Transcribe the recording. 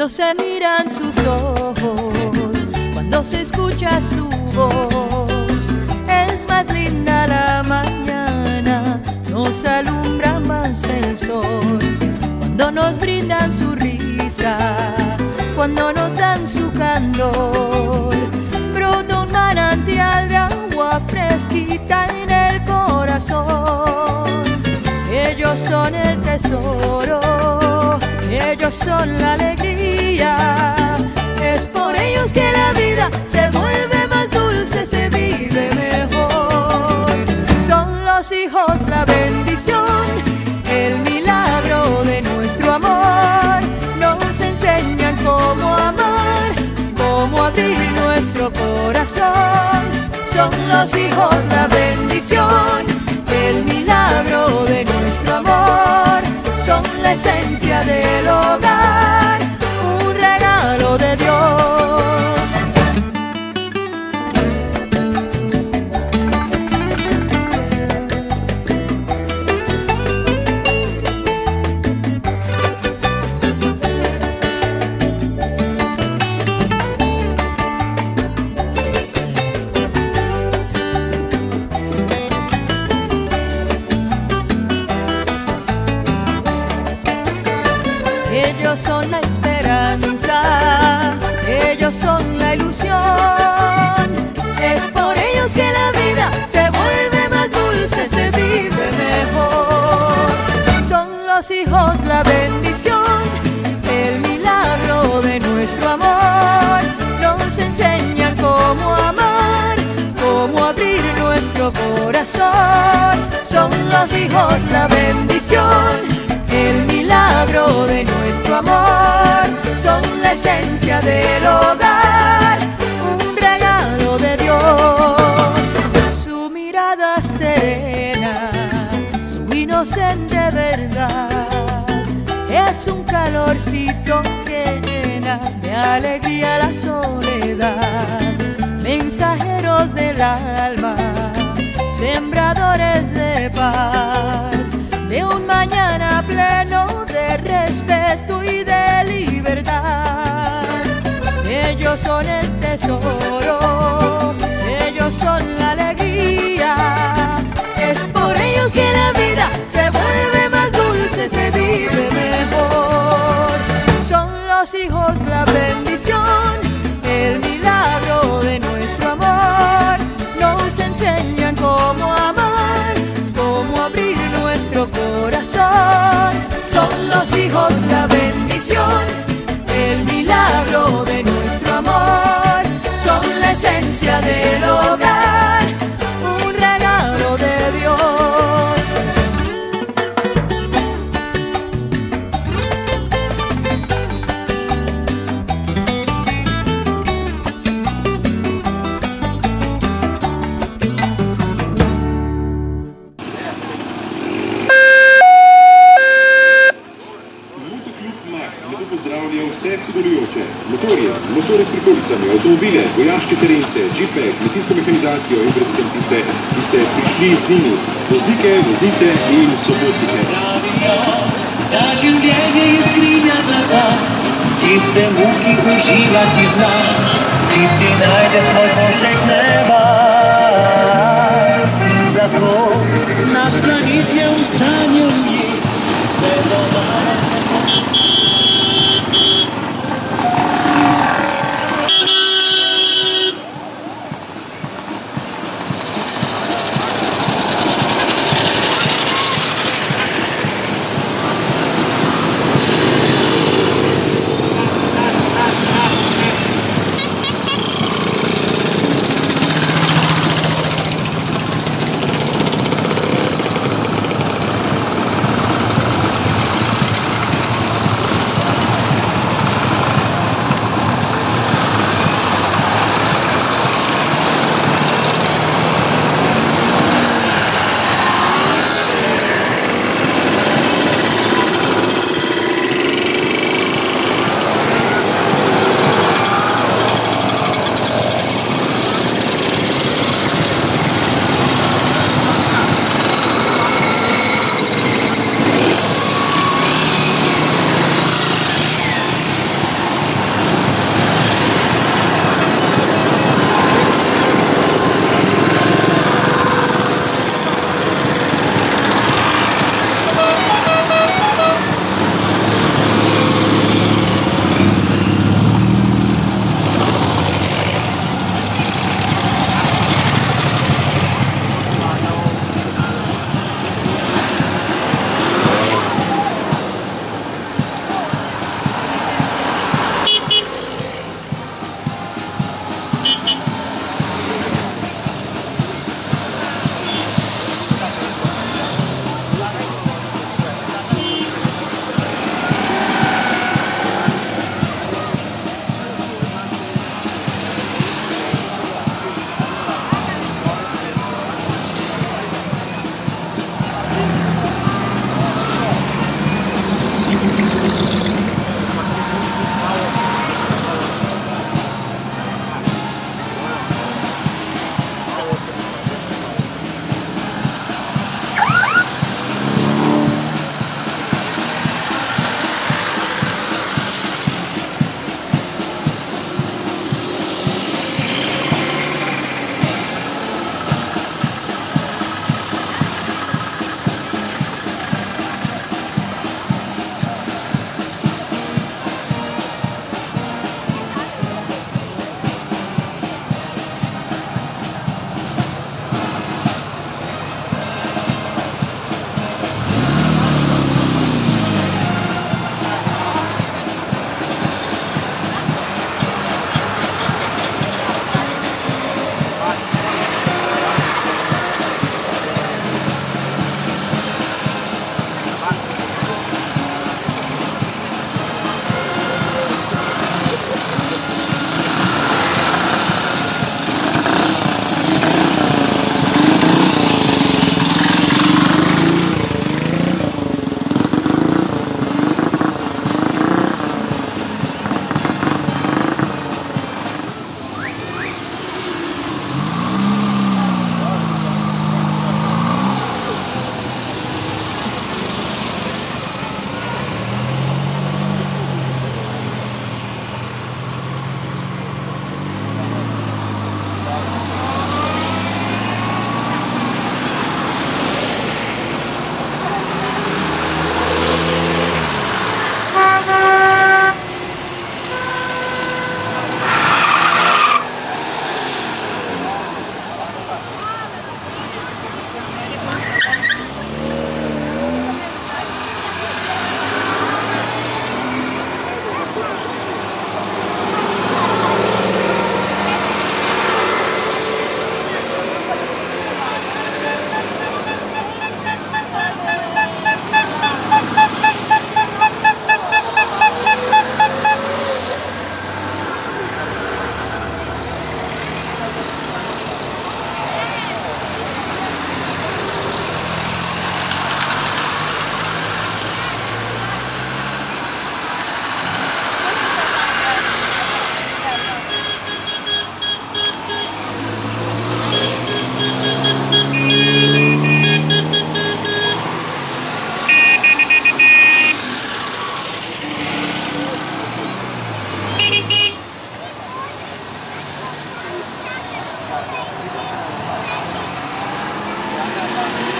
cuando se miran sus ojos, cuando se escucha su voz. Es más linda la mañana, nos alumbra más el sol, cuando nos brindan su risa, cuando nos dan su candor. Brota un manantial de agua fresquita en el corazón. Ellos son el tesoro, ellos son la alegría. Es por ellos que la vida se vuelve más dulce, se vive mejor. Son los hijos la bendición, el milagro de nuestro amor. Nos enseñan cómo amar, cómo abrir nuestro corazón. Son los hijos la bendición, el milagro de nuestro amor. Son la esencia del hogar, un regalo de Dios. Ellos son la esperanza, ellos son la ilusión. Es por ellos que la vida se vuelve más dulce, se vive mejor. Son los hijos la bendición, el milagro de nuestro amor. Nos enseñan cómo amar, cómo abrir nuestro corazón. Son los hijos la bendición, el milagro de nuestro amor. Son la esencia del hogar, un regalo de Dios. Su mirada serena, su inocente verdad, es un calorcito que llena de alegría la soledad. Mensajeros del alma, sembradores de paz, de un mañana pleno de respeto y de libertad. Ellos son el tesoro, ellos son la alegría. Es por ellos que la vida se vuelve más dulce, se vive mejor. Son los hijos la bendición, el milagro de nuestro amor. Nos enseñan cómo amar, cómo abrir nuestro corazón. Son los hijos la bendición, el milagro de nuestro amor. Son la esencia del hogar, un regalo de Dios. Vse sodelujoče, motorje, motore s trikopicami, avtomobile, vojaške terence, džipe, kmetijsko mehanizacijo in predvsem tiste, ki ste prišli z njimi, voznike, voznice in sopotnike. Pravijo, da življenje je skrinja zlata, tiste muki uživati zna, ki si najde svoj poštek neba. Zato naš planet je v stanju ljudi, vedno malo. Hvala.